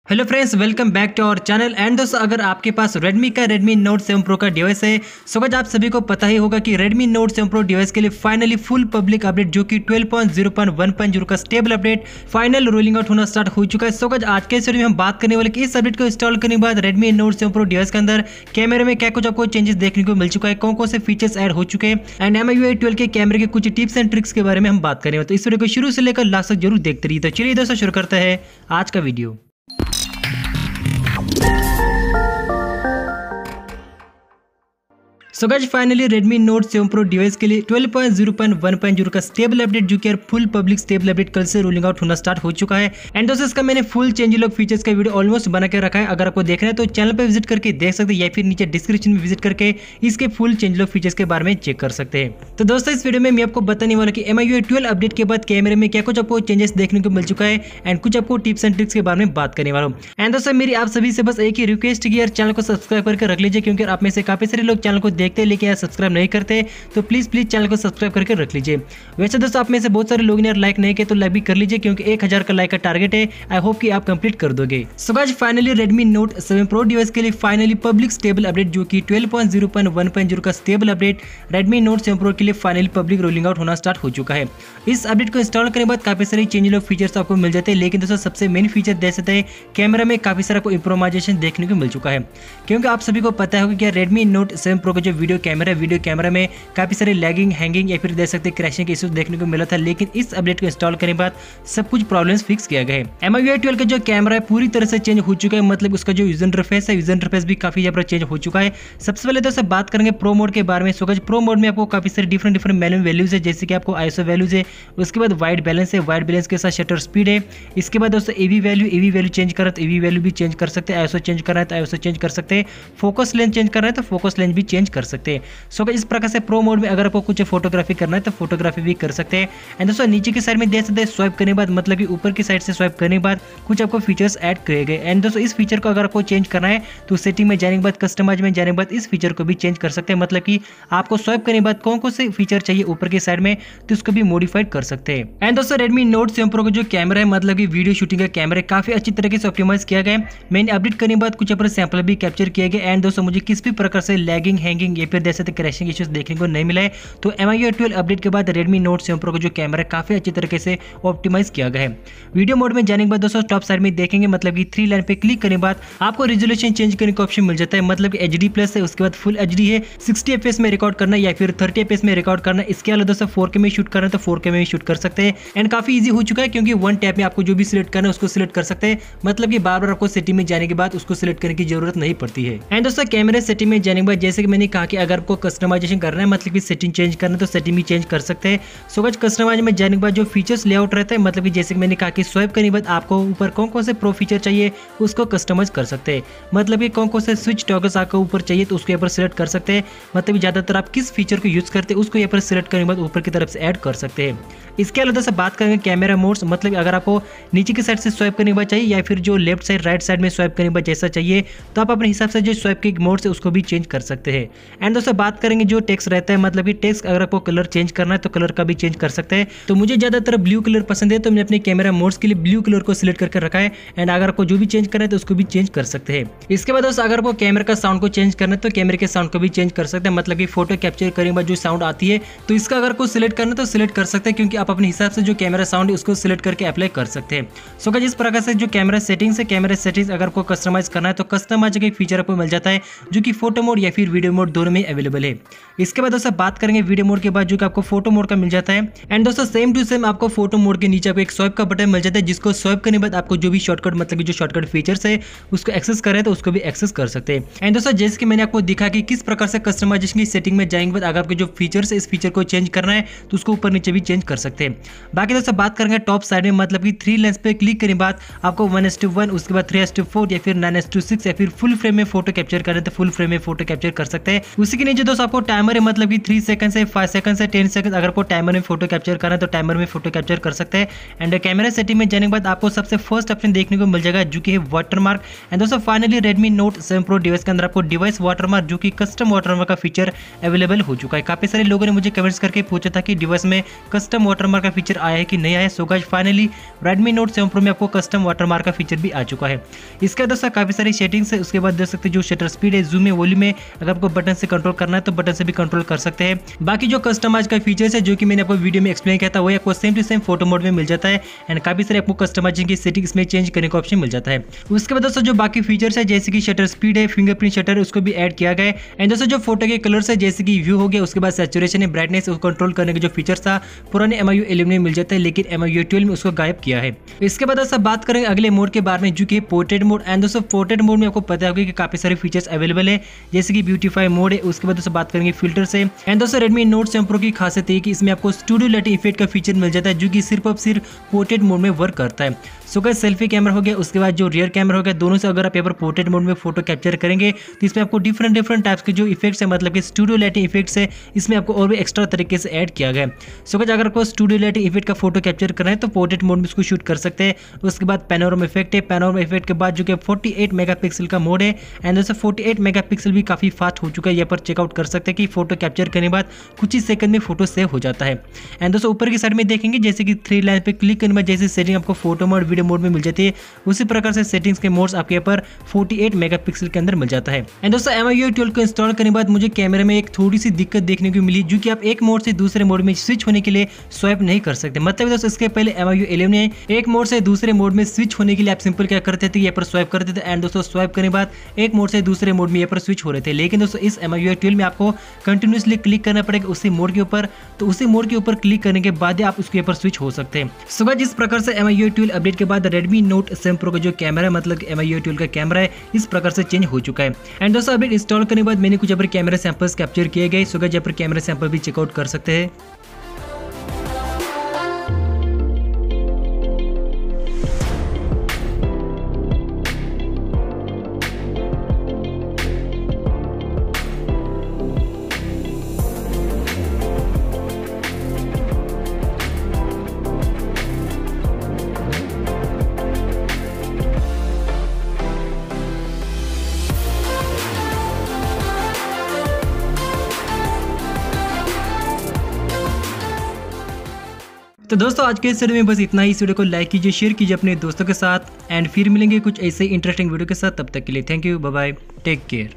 Hello friends, welcome back to our channel. And दोस्तों, अगर आपके पास Redmi का Redmi Note 7 Pro का डिवाइस है, सो गाइस आप सभी को पता ही होगा कि Redmi Note 7 Pro डिवाइस के लिए फाइनली फुल पब्लिक अपडेट जो कि 12.0.1.0 का stable update final rolling out होना स्टार्ट हो चुका है। सो गाइस आज के इस वीडियो में हम बात करने वाले कि इस अपडेट को इंस्टॉल करने के बाद Redmi Note 7 Pro डिवाइस के अंदर कैमरे में क्या कुछ आपको चेंजेस देखने को मिल चुका है, कौन कौन से फीचर्स ऐड हो चुके हैं एंड MIUI 12 के कैमरे के कुछ टिप्स एंड ट्रिक्स के बारे में हम बात करेंगे। तो इस वीडियो को शुरू से लेकर लास्ट तक जरूर देखते रहिए। तो चलिए दोस्तों शुरू करते हैं आज का video. So guys finally Redmi Note 7 Pro device के लिए 12.0.1.0 का स्टेबल अपडेट जो कि फुल पब्लिक स्टेबल अपडेट कल से रोलिंग आउट होना स्टार्ट हो चुका है। एंड दोस्तों इसका मैंने फुल चेंजलॉग फीचर्स का वीडियो ऑलमोस्ट बना के रखा है। अगर आपको देखना है तो चैनल पे विजिट करके देख सकते हैं या फिर नीचे डिस्क्रिप्शन में विजिट करके इसके फुल चेंजलॉग फीचर्स के बारे में चेक कर सकते हैं। तो दोस्तों इस वीडियो में मैं आपको बताने वाला कि MIUI 12 अपडेट के बाद कैमरे में क्या कुछ आपको चेंजेस देखने को मिल चुका है एंड कुछ आपको टिप्स एंड ट्रिक्स के बारे में बात करने वाला हूँ। एंड दोस्तों मेरी आप सभी से बस एक ही रिक्वेस्ट है कि यार चैनल को सब्सक्राइब करके रख लीजिए, क्योंकि आप में से काफी सारे लोग चैनल को देखते हैं लेकिन यार सब्सक्राइब नहीं करते, तो प्लीज चैनल को सब्सक्राइब करके रख लीजिए। वैसे दोस्तों आप में से बहुत सारे लोग ने लाइक नहीं किए तो लाइक भी कर लीजिए, क्योंकि 1000 का लाइक का टारगेट है। आई होप कि आप कंप्लीट कर दोगे। So guys finally Redmi Note 7 Pro device के लिए फाइनली पब्लिक स्टेबल अपडेट जो कि 12.0.1.0 का stable update Redmi Note 7 Pro के लिए फाइनली पब्लिक रोलिंग आउट होना स्टार्ट हो चुका है। इस अपडेट को इंस्टॉल करने के बाद काफी सारे चेंजलॉग फीचर्स आपको मिल जाते हैं, लेकिन दोस्तों सबसे मेन फीचर देख सकते हैं कैमरा में काफी सारा को इंप्रोवाइजेशन देखने को मिल चुका है। क्योंकि आप सभी को पता होगा कि Redmi Note 7 Pro का जो वीडियो कैमरा में काफी सारे लैगिंग, हैंगिंग या फिर देख सकते क्रैशिंग के इश्यूज देखने को मिला था, लेकिन इस अपडेट को इंस्टॉल करने के बाद सब कुछ प्रॉब्लम्स फिक्स किया गया है। MIUI 12 का जो कैमरा है पूरी तरह से चेंज हो चुका है, मतलब उसका जो यूजर इंटरफेस है, यूजर इंटरफेस भी काफी ज्यादा चेंज हो चुका है। सबसे पहले दोस्तों बात करेंगे प्रो मोड के बारे में। सो गाइस प्रो मोड में आपको काफी सारे डिफरेंट मैनुअल वैल्यूज है, जैसे कि आपको ISO वैल्यूज है, उसके बाद वाइट बैलेंस है, वाइट बैलेंस के साथ शटर स्पीड है। इसके बाद दोस्तों AV वैल्यू चेंज करना है तो AV वैल्यू भी चेंज कर सकते हैं, ISO चेंज करना है तो ISO चेंज कर सकते हैं, फोकस लेंथ चेंज करना है तो फोकस लेंथ भी चेंज कर सकते हैं। सो गाइस इस प्रकार से प्रो मोड में अगर आपको कुछ फोटोग्राफी करना है तो फोटोग्राफी भी कर सकते हैं। एंड दोस्तों नीचे की साइड में देख सकते हैं स्वाइप करने के बाद, मतलब कि ऊपर की साइड से स्वाइप करने के बाद कुछ आपको फीचर्स ऐड किए गए। एंड दोस्तों इस फीचर को अगर आपको चेंज करना है तो सेटिंग में जाने के बाद, कस्टमाइज में जाने के बाद इस फीचर को भी चेंज कर सकते हैं, मतलब कि आपको स्वाइप करने के बाद कौन कौन से फीचर चाहिए ऊपर की साइड में तो उसको भी मॉडिफाइड कर सकते हैं। एंड दोस्तों Redmi Note 7 Pro का जो कैमरा है, मतलब कि वीडियो शूटिंग का कैमरा काफी अच्छी तरीके से ऑप्टिमाइज किया गया है। मैंने अपडेट करने के बाद कुछ अपने सैंपल भी कैप्चर किए गए। एंड दोस्तों मुझे किसी भी प्रकार से लैगिंग, हैंगिंग या फिर जैसे क्रैशिंग इश्यूज देखने को नहीं मिला है। तो MIUI 12 अपडेट के बाद Redmi Note 7 Pro का जो कैमरा है काफी अच्छी तरीके से ऑप्टिमाइज किया गया है। वीडियो मोड में जाने के बाद दोस्तों टॉप साइड में देखेंगे, मतलब कि 3 लाइन पे क्लिक करने के बाद आपको रेजोल्यूशन चेंज करने का ऑप्शन मिल जाता है, मतलब कि HD+ है, उसके बाद फुल HD है, 60 FPS में रिकॉर्ड करना या फिर 30 FPS में रिकॉर्ड करना। इसके अलावा दोस्तों 4K में शूट करना है तो 4K में भी शूट कर सकते हैं। एंड काफी ईजी हो चुका है, क्योंकि वन टैप में आपको जो भी सिलेक्ट करना है उसको सिलेक्ट कर सकते हैं, मतलब कि बार बार आपको सेटिंग में जाने के बाद उसको सिलेक्ट करने की जरूरत नहीं पड़ती है। एंड दोस्तों कैमरे सेटिंग में जाने के बाद, जैसे कि मैंने कहा कि अगर आपको कस्टमाइजेशन करना है, मतलब कि सेटिंग चेंज करना है तो सेटिंग भी चेंज कर सकते हैं। सो गाइस कस्टमाइज में जाने के बाद जो फीचर्स लेआउट रहता है, मतलब कि जैसे कि मैंने कहा कि स्वाइप करने के बाद आपको ऊपर कौन कौन से प्रो फीचर चाहिए उसको कस्टमाइज कर सकते हैं, मतलब कि कौन कौन से स्विच टॉगल्स आपको ऊपर चाहिए तो उसको यहाँ पर सिलेक्ट कर सकते हैं, मतलब ज्यादातर आप किस फीचर को यूज करते हैं उसको यहाँ पर सिलेक्ट करने के बाद ऊपर की तरफ से ऐड कर सकते हैं। इसके अलावा दोस्तों बात करेंगे कैमरा मोड्स, मतलब अगर आपको नीचे की साइड से स्वाइप करने के बाद चाहिए या फिर जो लेफ्ट साइड राइट साइड में स्वाइप करने के बाद जैसा चाहिए, तो आप अपने हिसाब से जो स्वाइप के मोड्स है उसको भी चेंज कर सकते हैं। एंड दोस्तों बात करेंगे जो टेक्स्ट रहता है, मतलब कि टेक्स्ट अगर आपको कलर चेंज करना है तो कलर का भी चेंज कर सकते हैं। तो मुझे ज्यादातर ब्लू कलर पसंद है, तो मैंने अपने कैमरा मोड्स के लिए ब्लू कलर को सिलेक्ट करके रखा है। एंड अगर आपको जो भी चेंज करना है तो उसको भी चेंज कर सकते हैं। इसके बाद दोस्तों अगर आपको कैमरा का साउंड को चेंज करना है तो कैमरे के साउंड को भी चेंज कर सकते हैं, मतलब कि फोटो कैप्चर करने के बाद जो साउंड आती है तो इसका अगर आपको सिलेक्ट करना है तो सिलेक्ट कर सकते हैं, क्योंकि आप अपने हिसाब से जो कैमरा साउंड है उसको सिलेक्ट करके अप्लाई कर सकते हैं। सो गाइस इस प्रकार से जो कैमरा सेटिंग्स है, कैमरा सेटिंग्स अगर आपको कस्टमाइज करना है तो कस्टमाइज का एक फीचर आपको मिल जाता है जो कि फोटो मोड या फिर वीडियो मोड दोनों में अवेलेबल है। इसके बाद दोस्तों बात करेंगे वीडियो मोड के बाद, जो कि आपको फोटो मोड का मिल जाता है। एंड दोस्तों सेम टू सेम आपको फोटो मोड के नीचे आपको एक स्वाइप का बटन मिल जाता है, जिसको स्वाइप करने के बाद आपको जो भी शॉर्टकट, मतलब कि जो शॉर्टकट फीचर्स है उसको एक्सेस करें तो उसको भी एक्सेस कर सकते हैं। एंड दोस्तों जैसे कि मैंने आपको दिखा कि किस प्रकार से कस्टमाइजेशन की सेटिंग में जाएंगे बाद अगर आपके जो फीचर्स है इस फीचर को चेंज करना है तो उसको ऊपर नीचे भी चेंज कर सकते हैं। बाकी दोस्तों बात करेंगे टॉप साइड में, मतलब कि 3 लेंस पे क्लिक करने के बाद आपको 1:1, उसके बाद 3:4 या फिर 9:6 या फिर फुल फ्रेम में फोटो कैप्चर करें तो फुल फ्रेम में फोटो कैप्चर कर सकते हैं। उसी के नीचे दोस्तों आपको टाइमर है, मतलब कि 3 सेकंड से 5 सेकंड से 10 सेकंड अगर आपको टाइमर में फोटो कैप्चर करना है तो टाइमर में फोटो कैप्चर कर सकते हैं। एंड कैमरा सेटिंग में जाने के बाद आपको सबसे फर्स्ट ऑप्शन देखने को मिल जाएगा जो कि है वाटरमार्क। एंड दोस्तों finally Redmi Note 7 Pro device के अंदर आपको डिवाइस वाटरमार्क जो कि कस्टम वाटरमार्क का फीचर अवेलेबल हो चुका है। काफी सारे लोगों ने मुझे कमेंट्स करके पूछा था कि डिवाइस में कस्टम वाटरमार्क का फीचर आया है कि नहीं आया। So guys finally Redmi Note 7 Pro में आपको कस्टम वाटरमार्क का फीचर भी आ चुका है। इसके दोस्तों काफी सारी सेटिंग्स है, उसके बाद देख सकते हैं जो शटर स्पीड है, जूम है, वॉल्यूम है, अगर आपको बटन से कंट्रोल करना है तो बटन से भी कंट्रोल कर सकते हैं। बाकी जो कस्टमाइज का फीचर्स है जो कि मैंने आपको वीडियो में एक्सप्लेन किया था वही आपको same to same photo mode में मिल जाता है। एंड काफी सारे आपको कस्टमाइजिंग की सेटिंग इसमें चेंज करने का ऑप्शन मिल जाता है। उसके बाद दोस्तों जो बाकी फीचर्स है जैसे कि शटर स्पीड है, फिंगरप्रिंट शटर, उसको भी ऐड किया गया है। एंड दोस्तों जो फोटो के कलर्स है जैसे कि व्यू हो गया, उसके बाद सैचुरेशन है, ब्राइटनेस, उसको कंट्रोल करने के जो फीचर्स था पुराने MIUI 11 में मिल जाता है, लेकिन MIUI 12 में उसको गायब किया है। इसके बाद दोस्तों बात करेंगे अगले मोड के बारे में जो कि पोर्ट्रेट मोड। एंड दोस्तों पोर्ट्रेट मोड में आपको पता होगा कि काफी सारे फीचर्स अवेलेबल है जैसे कि ब्यूटीफाई मोड है। उसके बाद दोस्तों बात करेंगे फिल्टर से। एंड दोस्तों Redmi Note 7 Pro की खासियत है कि इसमें आपको स्टूडियो लाइटिंग इफेक्ट का फीचर मिल जाता है जो कि सिर्फ और सिर्फ पोर्ट्रेट मोड में वर्क करता है। सो गाइस सेल्फी कैमरा हो गया, उसके बाद जो रियर कैमरा हो गया, दोनों से अगर आप यहाँ पर पोर्ट्रेट मोड में फोटो कैप्चर करेंगे तो इसमें आपको डिफरेंट टाइप्स के जो इफेक्ट्स है, मतलब कि स्टूडियो लाइटिंग इफेक्ट्स है, इसमें आपको और भी एक्स्ट्रा तरीके से ऐड किया गया है। सो गाइस अगर आपको स्टूडियो लाइटिंग इफेक्ट का फोटो कैप्चर करना है तो पोर्ट्रेट मोड में इसको शूट कर सकते हैं। उसके बाद पैनोरामा इफेक्ट है, पैनोरामा इफेक्ट के बाद जो कि 48 मेगापिक्सल का मोड है। एंड दोस्तों 48 मेगापिक्सल भी काफी फास्ट हो चुका है, यहाँ पर चेकआउट कर सकते हैं कि फोटो कैप्चर करने के बाद कुछ ही सेकंड में फोटो सेव हो जाता है। एंड दोस्तों ऊपर की साइड में देखेंगे जैसे कि 3 लाइन पे क्लिक करने के बाद जैसे सेटिंग आपको फोटो मोड, वीडियो मोड में मिल जाती है, उसी प्रकार से सेटिंग्स के मोड्स आपके यहाँ पर 48 मेगापिक्सल के अंदर मिल जाता है। एंड दोस्तों MIUI 12 को इंस्टॉल करने के बाद मुझे कैमरे में एक थोड़ी सी दिक्कत देखने को मिली जो कि आप एक मोड से दूसरे मोड में स्विच होने के लिए स्वाइप नहीं कर सकते। मतलब दोस्तों इसके पहले MIUI 11 में एक मोड से दूसरे मोड में स्विच होने के लिए आप सिंपल क्या करते थे, यहाँ पर स्वाइप करते थे। एंड दोस्तों स्वाइप करने के बाद एक मोड से दूसरे मोड में यहाँ पर स्विच हो रहे थे। लेकिन दोस्तों इस MIUI 12 में आपको कंटिन्यूसली क्लिक करना पड़ेगा उसी मोड के ऊपर, तो उसी मोड के ऊपर क्लिक करने के बाद आप उसके ऊपर स्विच हो सकते हैं। सो गाइस जिस प्रकार से MIUI 12 अपडेट के बाद Redmi Note 7 Pro का जो कैमरा है, मतलब MIUI 12 का कैमरा है, इस प्रकार से चेंज हो चुका है। एंड दोस्तों अपडेट इंस्टॉल करने के बाद मैंने कुछ यहाँ पर कैमरा सैंपल्स कैप्चर किए गए। सो गाइस यहाँ पर कैमरा सैंपल भी चेकआउट कर सकते हैं। तो दोस्तों आज के इस वीडियो में बस इतना ही। इस वीडियो को लाइक कीजिए, शेयर कीजिए अपने दोस्तों के साथ। एंड फिर मिलेंगे कुछ ऐसे इंटरेस्टिंग वीडियो के साथ, तब तक के लिए thank you, bye bye, take care.